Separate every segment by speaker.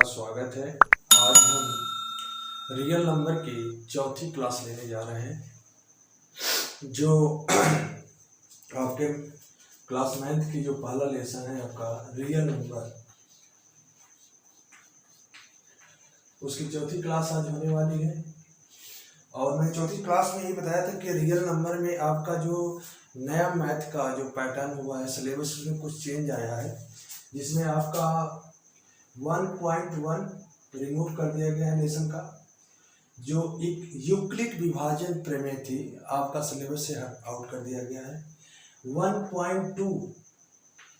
Speaker 1: स्वागत है। आज हम रियल नंबर की चौथी क्लास लेने जा रहे हैं, जो आपके क्लास 9th की जो पहला लेसन है आपका रियल नंबर, उसकी चौथी क्लास आज होने वाली है। और मैं चौथी क्लास में ये बताया था कि रियल नंबर में आपका जो नया मैथ का जो पैटर्न हुआ है, सिलेबस में कुछ चेंज आया है, जिसमें आपका 1.1 रिमूव कर दिया गया है लेसन का। जो एक यूक्लिड विभाजन प्रमेय थी, आपका सिलेबस से आउट कर दिया गया है। 1.2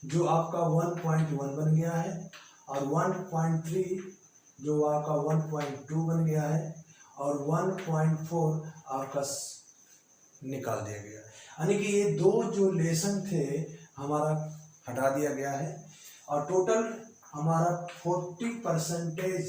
Speaker 1: जो आपका 1.1 बन गया है, और 1.3 जो आपका 1.2 बन गया है, और 1.4 आपका निकाल दिया गया। यानी कि ये दो जो लेसन थे हमारा हटा दिया गया है, और टोटल हमारा 40%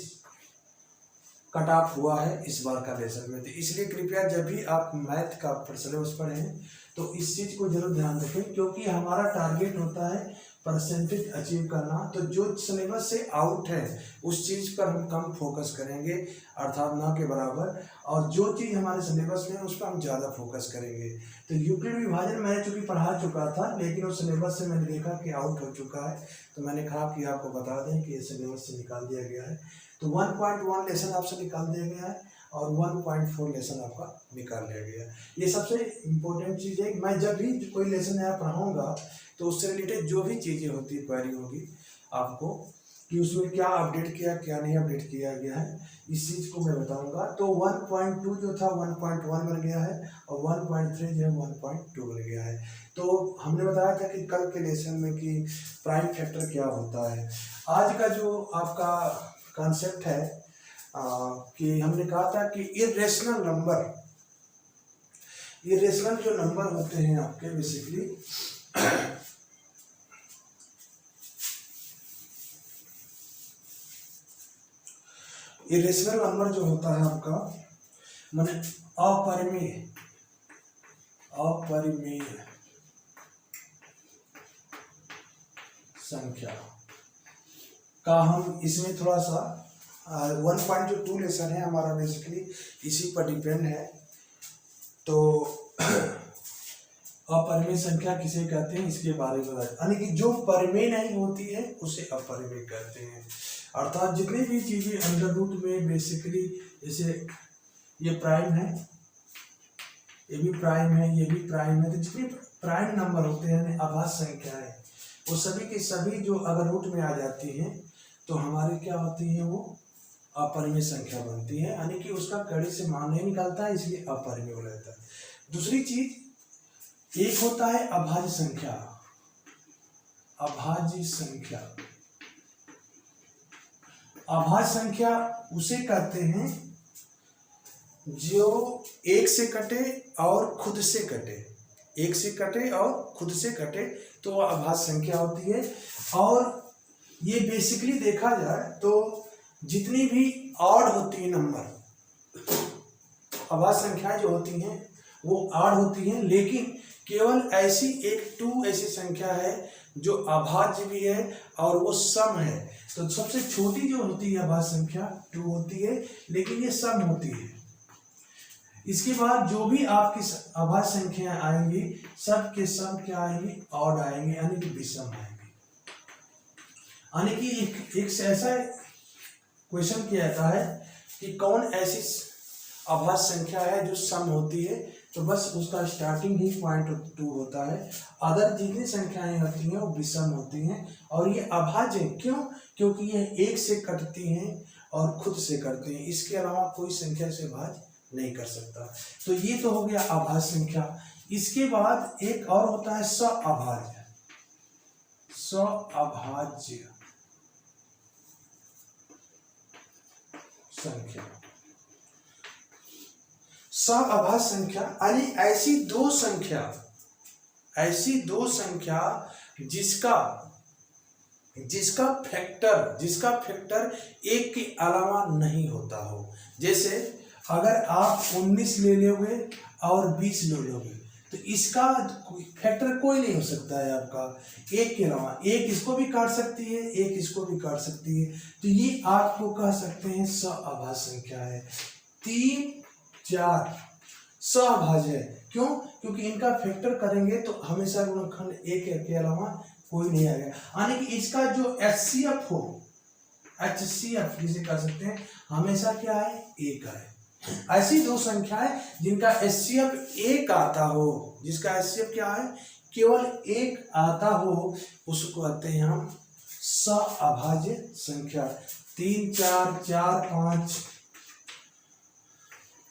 Speaker 1: कट ऑफ हुआ है इस बार का लेसन में। तो इसलिए कृपया जब भी आप मैथ का सिलेबस पढ़ें तो इस चीज़ को जरूर ध्यान रखें, क्योंकि हमारा टारगेट होता है परसेंटेज अचीव करना। तो जो सिलेबस से आउट है उस चीज़ पर हम कम फोकस करेंगे, अर्थात ना के बराबर, और जो चीज़ हमारे सिलेबस में है उस पर हम ज़्यादा फोकस करेंगे। तो यूक्लिड विभाजन मैंने चूँकि पढ़ा चुका था, लेकिन उस सिलेबस से मैंने देखा कि आउट हो चुका है, तो मैंने कहा कि आपको बता दें कि ये सिलेबस से निकाल दिया गया है। तो 1.1 लेसन आपसे निकाल दिया गया है, और 1.4 लेसन आपका निकाल लिया गया है। ये सबसे इम्पोर्टेंट चीज़ है। मैं जब भी कोई लेसन नया पढ़ाऊँगा तो उससे रिलेटेड जो भी चीज़ें होती है, क्वेरी होगी आपको कि उसमें क्या अपडेट किया, क्या नहीं अपडेट किया गया है, इस चीज़ को मैं बताऊंगा। तो 1.2 जो था 1.1 बन गया है, और 1.3 जो है 1.2 बन गया है। तो हमने बताया था कि कल के लेसन में कि प्राइम फैक्टर क्या होता है। आज का जो आपका कॉन्सेप्ट है कि हमने कहा था कि इरेशनल जो नंबर होते हैं आपके, बेसिकली इरेशनल नंबर जो होता है आपका, माने अपरिमेय संख्या का हम इसमें थोड़ा सा 1.2 लेसन है हमारा, बेसिकली इसी पर डिपेंड है। तो अपरिमेय संख्या किसे कहते हैं इसके बारे में, यानी कि जो परिमेय नहीं होती है उसे अपरिमेय कहते हैं। अर्थात जितनी भी चीजें अंडर रूट में बेसिकली, जैसे ये प्राइम है, ये भी प्राइम है, ये भी प्राइम है, तो जितने प्राइम नंबर होते हैं अभाज्य संख्याएं, वो सभी के सभी जो अगर रूट में आ जाती हैं तो हमारी क्या होती है, वो अपरिमेय संख्या बनती है। यानी कि उसका कड़ी से मान नहीं निकलता है, इसलिए अपरिमेय हो जाता है। दूसरी चीज, एक होता है अभाज्य संख्या। अभाज्य संख्या उसे कहते हैं जो एक से कटे और खुद से कटे, एक से कटे और खुद से कटे, तो वह अभाज्य संख्या होती है। और ये बेसिकली देखा जाए तो जितनी भी ऑड होती है नंबर, अभाज्य संख्याएं जो होती हैं वो ऑड होती हैं, लेकिन केवल ऐसी एक 2 ऐसी संख्या है जो अभाज्य भी है और वो सम है। तो सबसे छोटी जो होती है अभाज्य संख्या 2 होती है, लेकिन ये सम होती है। इसके बाद जो भी आपकी अभाज्य संख्याएं आएंगी, सब के सब क्या आएंगी, ऑड आएंगे, यानी कि विषम आएंगे। यानी कि एक से ऐसा क्वेश्चन किया जाता है कि कौन ऐसी अभाज्य संख्या है जो सम होती है, तो बस उसका स्टार्टिंग ही 0.2 होता है। अदर जितनी संख्याएं होती हैं वो विषम होती हैं, और ये अभाज्य क्यों, क्योंकि ये एक से कटती हैं और खुद से करते हैं, इसके अलावा कोई संख्या से भाज्य नहीं कर सकता। तो ये तो हो गया अभाज्य संख्या। इसके बाद एक और होता है सअभाज्य संख्या। सअभाज्य संख्या यानी ऐसी दो संख्या जिसका फैक्टर एक के अलावा नहीं होता हो। जैसे अगर आप 19 ले लोगे और 20 ले लोगे, तो इसका फैक्टर कोई नहीं हो सकता है आपका एक के अलावा। एक इसको भी काट सकती है, एक इसको भी काट सकती है, तो ये आपको कह सकते हैं सअभाज्य संख्या है। 3 4 सअभाज्य है। क्यों? क्योंकि इनका फैक्टर करेंगे तो हमेशा गुणनखंड एक के अलावा कोई नहीं आएगा, यानी कि इसका जो HCF हो, HCF जिसे कह सकते हैं, हमेशा क्या है? एक है। ऐसी दो संख्याएं जिनका HCF एक आता हो, जिसका HCF क्या है? केवल एक आता हो, उसको कहते हैं हम सअभाज्य संख्या। 3 4 4 5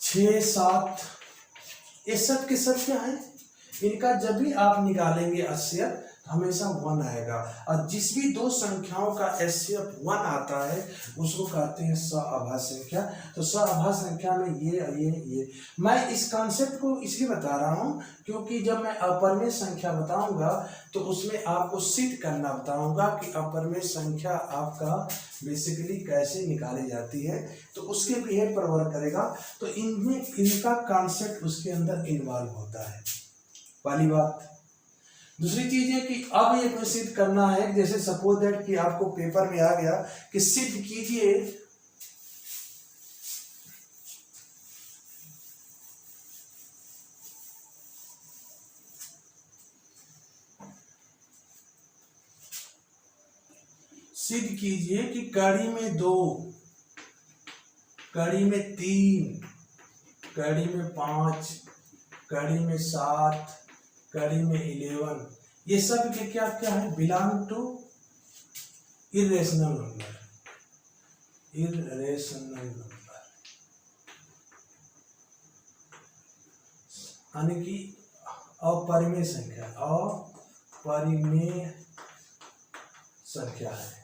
Speaker 1: 6 7 ये सब के सब क्या है? इनका जब भी आप निकालेंगे HCF हमेशा 1 आएगा, और जिस भी दो संख्याओं का HCF 1 आता है उसको कहते हैं सअभाज्य संख्या। तो सअभाज्य संख्या में ये मैं इस कॉन्सेप्ट को इसलिए बता रहा हूँ क्योंकि जब मैं अपरिमेय संख्या बताऊंगा तो उसमें आपको सिद्ध करना बताऊंगा कि अपरिमेय संख्या आपका बेसिकली कैसे निकाली जाती है, तो उसके बिहेव पर वर्क करेगा। तो इनमें इनका कॉन्सेप्ट उसके अंदर इन्वॉल्व होता है, पहली बात। दूसरी चीज है कि अब ये कोई सिद्ध करना है, जैसे सपोज दैट कि आपको पेपर में आ गया कि सिद्ध कीजिए कि कड़ी में 2, कड़ी में 3, कड़ी में 5, कड़ी में 7, कड़ी में 11, ये सब के क्या क्या है? Belong to irrational number, irrational number, यानी कि अपरिमेय संख्या, अपरिमेय संख्या है।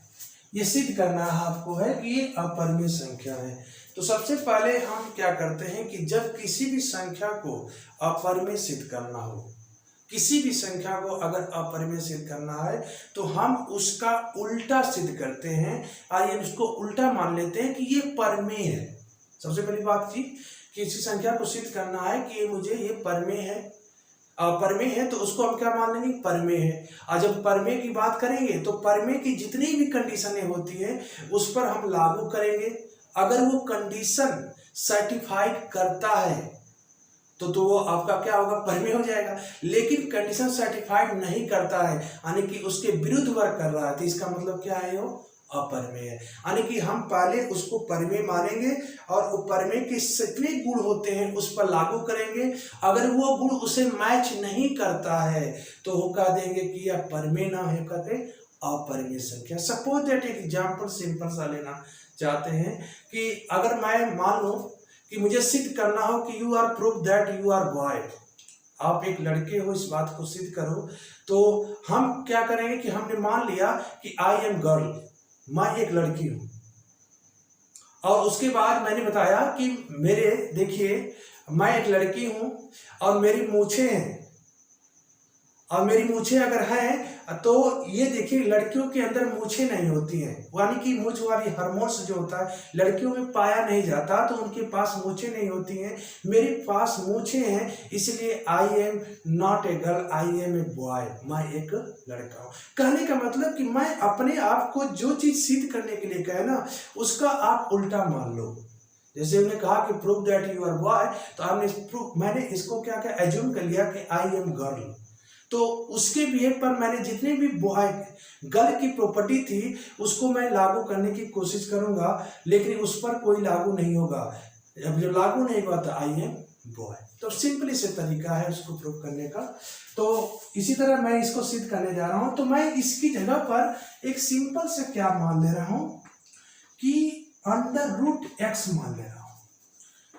Speaker 1: ये सिद्ध करना है आपको है कि ये अपरिमेय संख्या है। तो सबसे पहले हम क्या करते हैं कि जब किसी भी संख्या को अपरिमेय सिद्ध करना हो, किसी भी संख्या को अगर अपरिमेय सिद्ध करना है तो हम उसका उल्टा सिद्ध करते हैं, और उसको उल्टा मान लेते हैं कि ये परमेय है। सबसे पहली बात थी कि किसी संख्या को सिद्ध करना है कि ये परमेय है, परमेय है, तो उसको हम क्या मान लेंगे? परमेय है। और जब परमेय की बात करेंगे तो परमेय की जितनी भी कंडीशनें होती है उस पर हम लागू करेंगे। अगर वो कंडीशन सर्टिफाइड करता है तो वो आपका क्या होगा? परमेय हो जाएगा। लेकिन कंडीशन सर्टिफाइड नहीं करता है, यानी कि उसके विरुद्ध वर्क कर रहा है, तो इसका मतलब क्या है? वो अपरमेय है। यानी कि हम पहले उसको परमेय मानेंगे और वो परमेय के जितने गुण होते हैं उस पर लागू करेंगे। अगर वो गुण उसे मैच नहीं करता है तो वो कह देंगे कि यह परमेय ना है, कहते अपरिमेय संख्या। सपोज दैट एक एग्जाम्पल सिंपल सा लेना चाहते हैं कि अगर मैं मान लो कि मुझे सिद्ध करना हो कि you are prove that you are boy, आप एक लड़के हो, इस बात को सिद्ध करो, तो हम क्या करेंगे कि हमने मान लिया कि आई एम गर्ल, मैं एक लड़की हूं, और उसके बाद मैंने बताया कि मेरे देखिए मैं एक लड़की हूं और मेरी मूछें हैं, और मेरी मूछें अगर हैं तो ये देखिए लड़कियों के अंदर मूछें नहीं होती हैं, यानी कि मूछ वाली हार्मोन्स जो होता है लड़कियों में पाया नहीं जाता, तो उनके पास मूछें नहीं होती हैं। मेरे पास मूछें हैं, इसलिए I am not a girl, I am a boy, मैं एक लड़का हूँ। कहने का मतलब कि मैं अपने आप को जो चीज सिद्ध करने के लिए कहे ना उसका आप उल्टा मान लो। जैसे उन्होंने कहा कि prove that you are boy, तो आपने मैंने इसको क्या क्या एज्यूम कर लिया कि आई एम गर्ल, तो उसके बिहेव पर मैंने जितने भी बॉय गर्ल की प्रॉपर्टी थी उसको मैं लागू करने की कोशिश करूंगा, लेकिन उस पर कोई लागू नहीं होगा। अब जब लागू नहीं हुआ तो आई एम बॉय। तो सिंपली से तरीका है उसको प्रूव करने का। तो इसी तरह मैं इसको सिद्ध करने जा रहा हूं, तो मैं इसकी जगह पर एक सिंपल से क्या मान ले रहा हूं कि √x मान ले रहा हूं।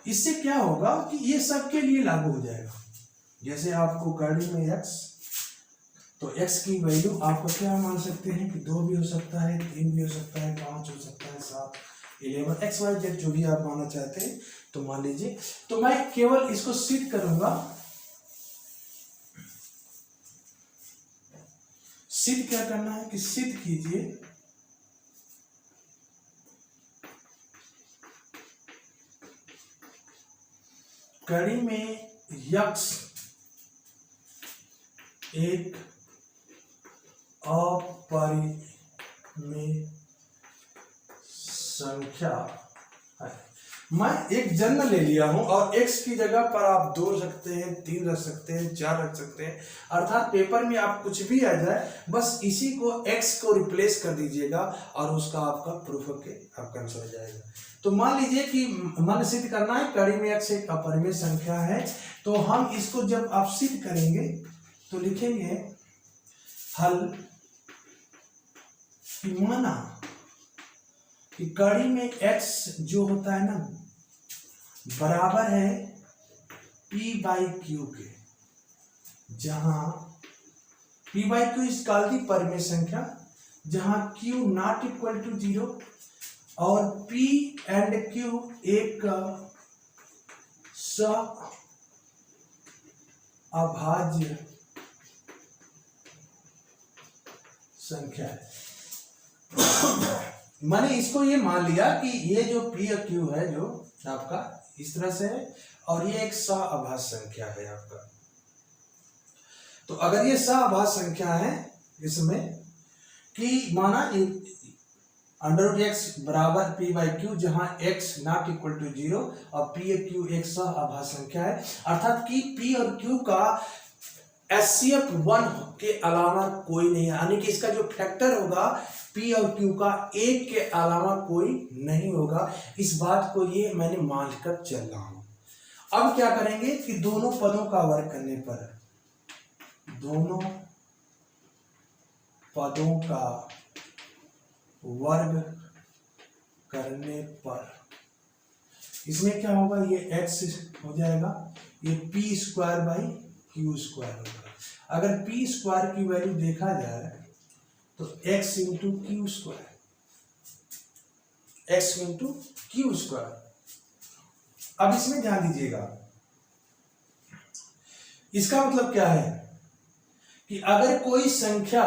Speaker 1: इससे क्या होगा कि ये सबके लिए लागू हो जाएगा। जैसे आपको कड़ी में x, तो x की वैल्यू आपको क्या मान सकते हैं कि 2 भी हो सकता है, 3 भी हो सकता है, 5 हो सकता है, 7 11 XYZ जो भी आप मानना चाहते हैं तो मान लीजिए। तो मैं केवल इसको सिद्ध करूंगा। सिद्ध क्या करना है कि सिद्ध कीजिए कड़ी में x एक अपरिमेय संख्या है। मैं एक जन्म ले लिया हूं और x की जगह पर आप 2 रख सकते हैं, 3 रख सकते हैं, 4 रख सकते हैं, अर्थात पेपर में आप कुछ भी आ जाए बस इसी को x को रिप्लेस कर दीजिएगा और उसका आपका प्रूफ के आपका आंसर हो जाएगा। तो मान लीजिए कि मन सिद्ध करना है कड़ी में x एक अपरिमेय संख्या है, तो हम इसको जब आप सिद्ध करेंगे तो लिखेंगे हल कि माना कि कड़ी में x जो होता है ना बराबर है p/q के, जहां p/q इज कॉल्ड दी परिमेय संख्या, जहां q नॉट इक्वल टू 0 और p एंड q एक अभाज्य संख्या है। मैंने इसको ये मान लिया कि ये जो p और q है जो आपका इस तरह से है और ये एक सह-अभाज्य संख्या है आपका। तो अगर ये सह-अभाज्य संख्या है इसमें कि माना √x बराबर p/q जहां x नॉट इक्वल टू 0 और p और q एक सह-अभाज्य संख्या है, अर्थात कि p और q का HCF 1 के अलावा कोई नहीं है, यानी कि इसका जो फैक्टर होगा p और q का 1 के अलावा कोई नहीं होगा। इस बात को ये मैंने मानकर चल रहा हूं। अब क्या करेंगे कि दोनों पदों का वर्ग करने पर, दोनों पदों का वर्ग करने पर इसमें क्या होगा, ये x हो जाएगा, ये p² / q² होगा। अगर p² की वैल्यू देखा जाए तो x इंटू q²। अब इसमें ध्यान दीजिएगा, इसका मतलब क्या है कि अगर कोई संख्या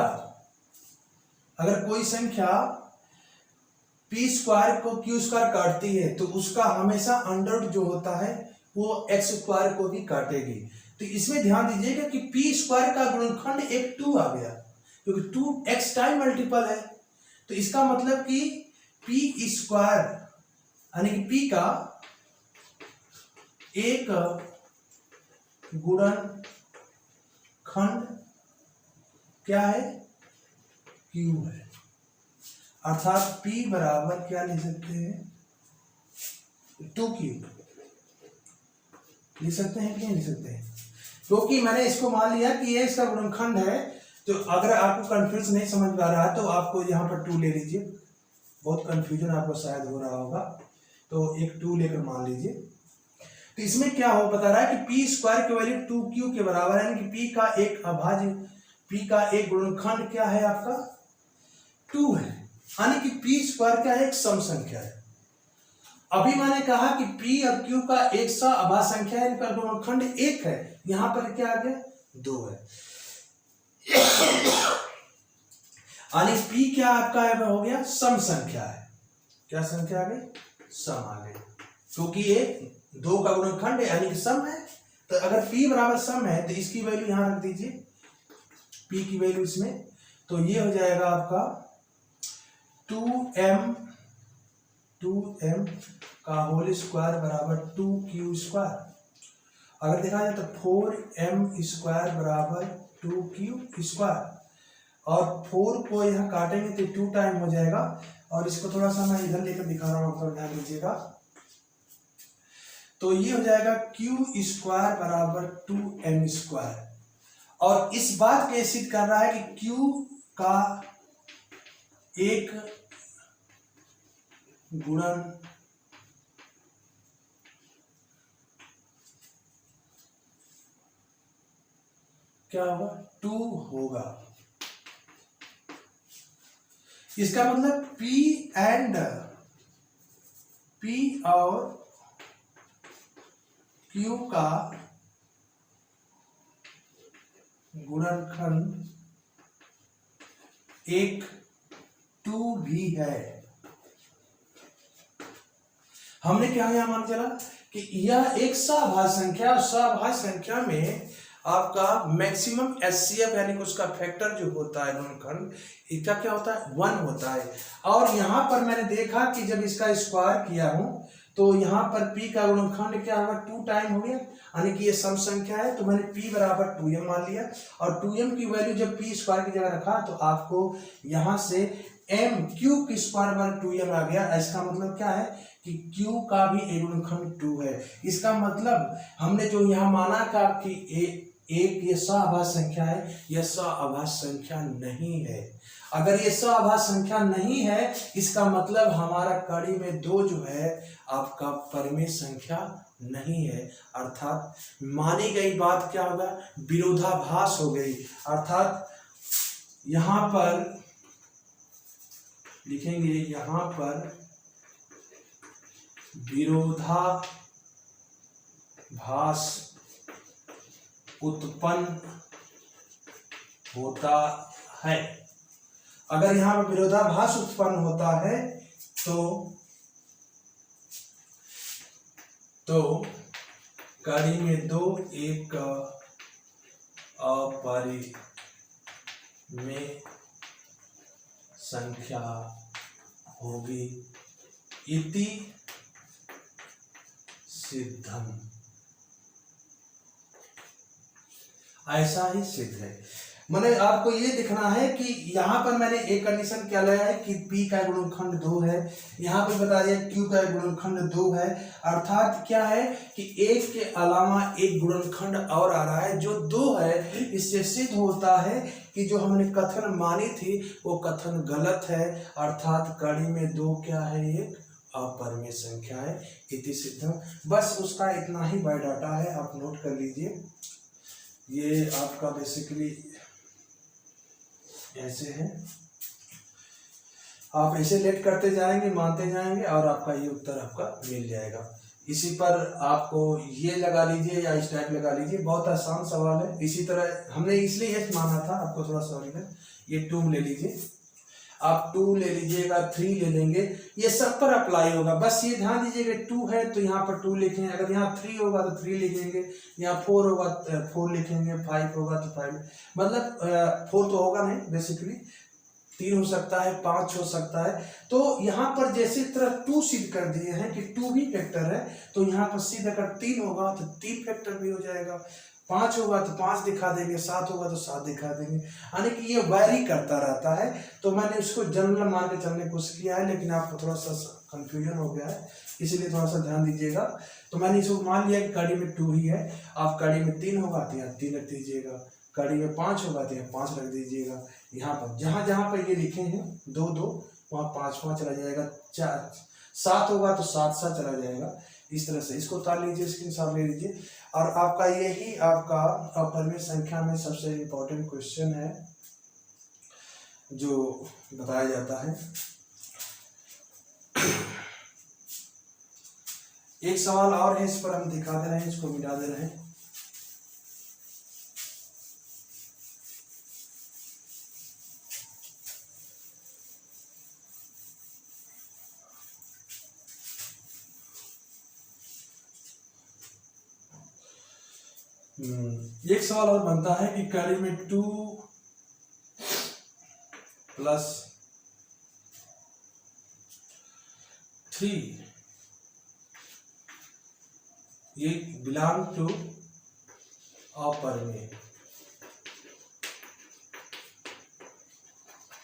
Speaker 1: p² को q² काटती है तो उसका हमेशा अंडर जो होता है वो x² को भी काटेगी। तो इसमें ध्यान दीजिएगा कि p² का गुणनखंड एक 2 आ गया, क्योंकि 2 x टाइम मल्टीपल है। तो इसका मतलब कि p² यानी कि p का एक गुणनखंड क्या है, q है। अर्थात p बराबर क्या लिख सकते हैं, 2q लिख सकते हैं कि नहीं लिख सकते हैं, क्योंकि मैंने इसको मान लिया कि ये इसका गुणनखंड है। तो अगर आपको कंफ्यूज नहीं समझ में आ रहा है तो आपको यहाँ पर 2 ले लीजिए, बहुत कंफ्यूजन आपको शायद हो रहा होगा, तो एक 2 लेकर मान लीजिए। तो इसमें क्या हो बता रहा है कि p² की वैल्यू 2q के बराबर है, यानी कि p का एक गुणनखंड क्या है आपका 2 है, यानी कि p² क्या है, एक सम संख्या है। अभी मैंने कहा कि p और q का एक सह-अभाज्य संख्या है, इनका गुणनखंड 1 है, यहां पर क्या आ गया 2 है। यानी p क्या आपका है, हो गया सम संख्या है। क्या संख्या आ गई, सम आ गई, क्योंकि ये 2 का गुणनखंड है यानी कि सम है। तो अगर p बराबर सम है तो इसकी वैल्यू यहां रख दीजिए, p की वैल्यू इसमें, तो ये हो जाएगा आपका 2m का होल स्क्वायर बराबर 2q²। अगर देखा जाए तो 4m² बराबर 2q², और 4 को यहाँ काटेंगे तो 2 टाइम हो जाएगा। और इसको थोड़ा सा मैं इधर लेकर दिखा रहा हूँ, तो ध्यान दीजिएगा। तो ये हो जाएगा q² बराबर 2m², और इस बात को सिद्ध कर रहा है कि q का एक गुणन क्या होगा 2 होगा। इसका मतलब p और q का गुणनखंड एक 2 भी है। हमने क्या यहां मान चला कि यह एक सह-अभाज्य संख्या, और सह-अभाज्य संख्या में आपका मैक्सिमम एचसीएफ यानी कि उसका फैक्टर जो होता है गुणनखंड, इसका क्या होता है 1 होता है। और यहाँ पर मैंने देखा कि जब इसका स्क्वायर किया हूँ तो यहाँ पर p का गुणनखंड क्या होगा 2 टाइम हो गया, यानी कि ये सम संख्या है, तो मैंने p बराबर 2m मान लिया। और 2m की वैल्यू जब p स्क्वायर की जगह रखा तो आपको यहाँ से m क्यू की स्क्वायर बार 2m आ गया। इसका मतलब क्या है कि q का भी एक गुणनखंड 2 है। इसका मतलब हमने जो यहाँ माना का कि एक ये सआभाज्य संख्या है, यह सआभाज्य संख्या नहीं है। अगर ये सआभाज्य संख्या नहीं है इसका मतलब हमारा कड़ी में 2 जो है आपका परिमेय संख्या नहीं है, अर्थात मानी गई बात क्या होगा विरोधाभास हो गई। अर्थात यहां पर लिखेंगे, यहां पर विरोधाभास उत्पन्न होता है। अगर यहां पर विरोधाभास उत्पन्न होता है तो कड़ी में 2 एक अपरिमेय संख्या होगी इति सिद्धम। ऐसा ही सिद्ध है। मैंने आपको ये दिखना है कि यहाँ पर मैंने एक कंडीशन क्या लगाया है कि p का गुणनखंड 2 है, यहाँ पर बता दिया q का गुणनखंड 2 है। अर्थात क्या है कि एक के अलावा एक गुणनखंड और आ रहा है जो 2 है। इससे सिद्ध होता है कि जो हमने कथन मानी थी वो कथन गलत है। अर्थात कड़ी में 2 क्या है, एक अपरिमेय संख्या है इति सिद्धम। बस उसका इतना ही बायोडाटा है, आप नोट कर लीजिए। ये आपका बेसिकली ऐसे है, आप ऐसे लेट करते जाएंगे, मानते जाएंगे और आपका ये उत्तर आपका मिल जाएगा। इसी पर आपको ये लगा लीजिए या इस टाइप लगा लीजिए, बहुत आसान सवाल है। इसी तरह हमने इसलिए ये माना था, आपको थोड़ा सॉरी है, ये 2 ले लीजिए, आप 2 ले लीजिएगा, 3 ले लेंगे, ये सब पर अप्लाई होगा। बस ये ध्यान दीजिएगा 2 है तो यहाँ पर 2 लिखेंगे, अगर यहाँ 3 होगा तो 3 लिखेंगे, यहाँ 4 होगा 4 लिखेंगे, 5 होगा तो 5, मतलब 4 तो होगा नहीं, बेसिकली 3 हो सकता है, 5 हो सकता है। तो यहाँ पर जैसे तरह 2 सिद्ध कर दिए हैं कि 2 भी फैक्टर है, तो यहाँ पर सिद्ध अगर 3 होगा तो 3 फैक्टर भी हो जाएगा, 5 होगा तो 5 दिखा देंगे, 7 होगा तो 7 दिखा देंगे, यानी कि ये वैरी करता रहता है। तो मैंने इसको जनरल मान के चलने की कोशिश किया है, लेकिन आपको थोड़ा सा कंफ्यूजन हो गया है, इसलिए थोड़ा सा ध्यान दीजिएगा। तो मैंने इसको मान लिया कि कड़ी में 2 ही है। आप कड़ी में 3 होगा तो यहाँ 3 रख दीजिएगा, कड़ी में 5 होगा तो यहाँ 5 रख दीजिएगा। यहाँ पर जहाँ पर ये लिखे हैं 2 2 वहाँ 5 5 चला जाएगा, 7 होगा तो 7 7 चला जाएगा। इस तरह से इसको उतार लीजिए, स्क्रीनशॉट ले लीजिए। और आपका यही आपका अपरिमेय संख्या में सबसे इम्पोर्टेंट क्वेश्चन है जो बताया जाता है। एक सवाल और है, इस पर हम दिखा दे रहे हैं, इसको मिटा दे रहे हैं। एक सवाल और बनता है कि कड़ी में 2 + 3 ये बिलोंग टू अपरिमेय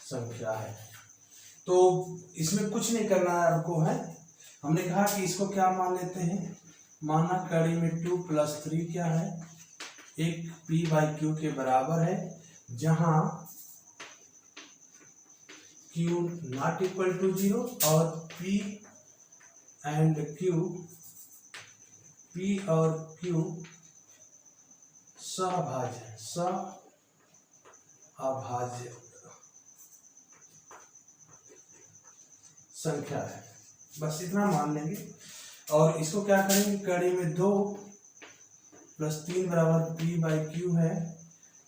Speaker 1: संख्या है। तो इसमें कुछ नहीं करना है आपको, है हमने कहा कि इसको क्या मान लेते हैं, माना कड़ी में 2 + 3 क्या है, एक p/q के बराबर है, जहां q ≠ 0 और p और q सअभाज्य संख्या है। बस इतना मान लेंगे। और इसको क्या करेंगे, कड़ी में 2 + 3 बराबर p/q है,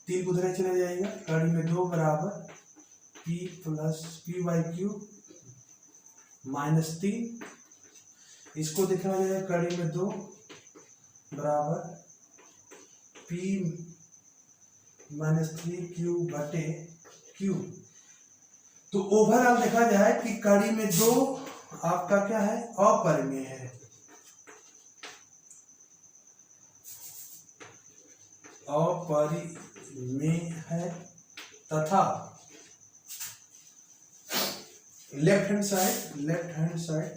Speaker 1: 3 उधर चले जाएगा, कड़ी में 2 बराबर p + p/q -3, इसको दिखा जाएगा कड़ी में 2 बराबर p -3q बटे q। तो ओवरऑल देखा जाए कि कड़ी में 2 आपका क्या है, अपरिमेय है, अपरिमेय है तथा लेफ्ट हैंड साइड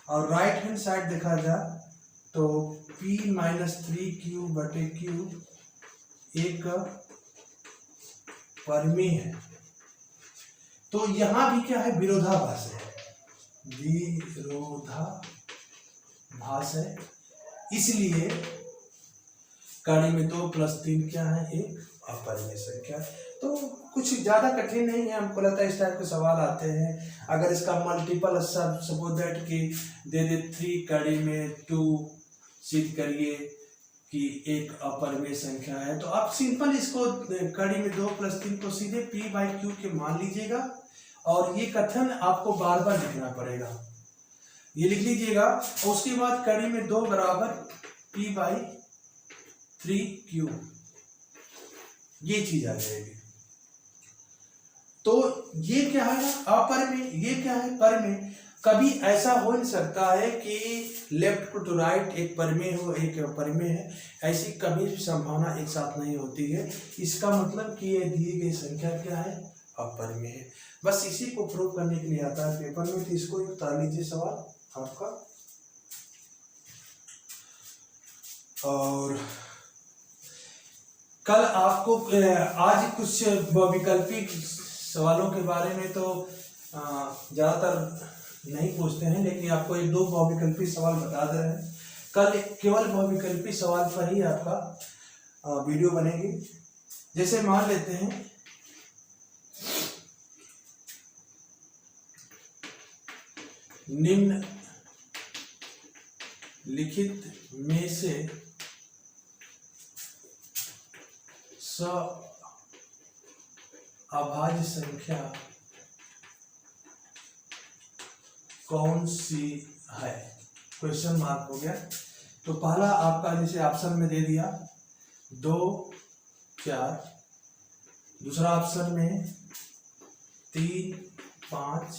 Speaker 1: और राइट हैंड साइड देखा जाए तो p -3q बटे q एक परिमेय है। तो यहां भी क्या है, विरोधाभास है, विरोधाभास है, इसलिए कड़ी में 2 + 3 क्या है, एक अपरिमेय संख्या। तो कुछ ज्यादा कठिन नहीं है, हमको लगता है इस टाइप के सवाल आते हैं। अगर इसका मल्टीपल सपोज दैट कि दे 3 कड़ी में 2 सिद्ध करिए कि एक अपरिमेय संख्या है, तो आप सिंपल इसको कड़ी में 2 + 3 को सीधे p/q के मान लीजिएगा और ये कथन आपको बार बार लिखना पड़ेगा, ये लिख लीजिएगा। और उसके बाद कड़ी में 2 बराबर p/3q, ये चीज आ जाएगी। तो ये क्या है ना, अपरिमेय, ये क्या है, परिमेय। कभी ऐसा हो नहीं सकता है कि लेफ्ट टू राइट एक परिमेय हो एक अपरिमेय है, ऐसी कभी भी संभावना एक साथ नहीं होती है। इसका मतलब कि ये दी गई संख्या क्या है, अपरिमेय है। बस इसी को प्रूव करने के लिए आता है पेपर में। तो इसको बता लीजिए सवाल आपका। और कल आपको आज कुछ वैकल्पिक सवालों के बारे में तो ज्यादातर नहीं पूछते हैं, लेकिन आपको 1-2 बहुविकल्पी सवाल बता दे रहे हैं। कल केवल बहुविकल्पी सवाल पर ही आपका वीडियो बनेगी। जैसे मान लेते हैं निम्न लिखित में से अभाज्य संख्या कौन सी है, क्वेश्चन मार्क हो गया। तो पहला आपका जैसे ऑप्शन में दे दिया 2, 4, दूसरा ऑप्शन में 3, 5,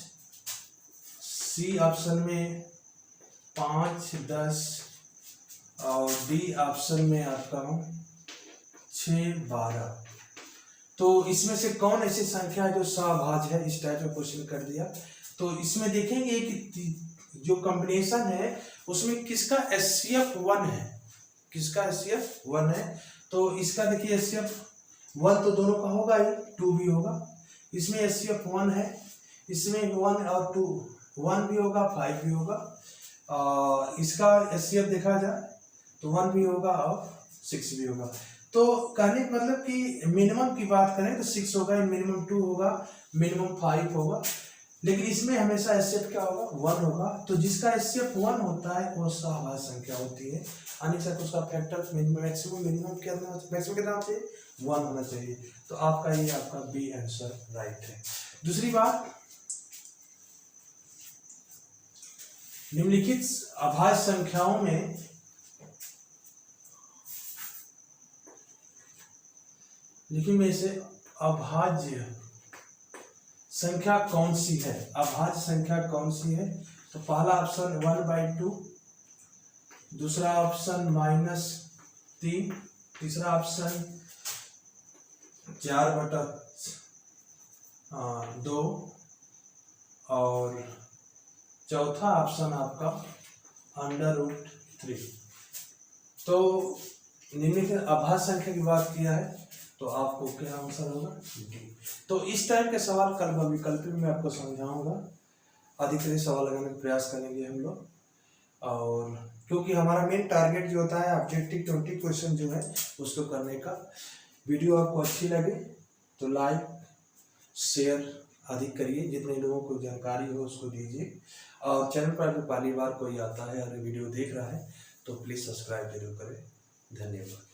Speaker 1: सी ऑप्शन में 5, 10 और डी ऑप्शन में आपका 6, 12। तो इसमें से कौन ऐसी संख्या है जो सभाज्य है, इस टाइप का क्वेश्चन कर दिया। तो इसमें देखेंगे कि जो कॉम्बिनेशन है उसमें किसका HCF 1 है, किसका HCF 1 है। तो इसका देखिए HCF 1 तो दोनों का होगा ही, 2 भी होगा। इसमें HCF 1 है, इसमें 1 और 2, 1 भी होगा, 5 भी होगा। इसका HCF देखा जाए तो 1 भी होगा और 6 भी होगा। तो कहने का मतलब कि मिनिमम की बात करें तो 6 होगा, मिनिमम 2 होगा, मिनिमम 5 होगा, लेकिन इसमें हमेशा HCF क्या होगा, 1 होगा। तो जिसका HCF 1 होता है वो सभाज्य संख्या होती है, यानी कि उसका फैक्टर मैक्सिमम मिनिमम कितना, मैक्सिमम कितना होना चाहिए, 1 होना चाहिए। तो आपका ये आपका बी आंसर राइट है। दूसरी बात, निम्नलिखित अभाज्य संख्याओं में लिखित में से अभाज्य संख्या कौन सी है, अभाज्य संख्या कौन सी है। तो पहला ऑप्शन 1/2, दूसरा ऑप्शन -3, तीसरा ऑप्शन 4/2 और चौथा ऑप्शन आपका √3। तो निम्नलिखित अभाज्य संख्या की बात किया है तो आपको क्या आंसर होगा, डी। तो इस टाइप के सवाल कल विकल्पी में आपको समझाऊंगा, अधिकतर सवाल लगाने का प्रयास करेंगे हम लोग। और क्योंकि हमारा मेन टारगेट जो होता है ऑब्जेक्टिव 20 क्वेश्चन जो है उसको करने का। वीडियो आपको अच्छी लगे तो लाइक शेयर अधिक करिए, जितने लोगों को जानकारी हो उसको दीजिए। और चैनल पर अगर पहली बार कोई आता है और वीडियो देख रहा है तो प्लीज़ सब्सक्राइब जरूर करें। धन्यवाद।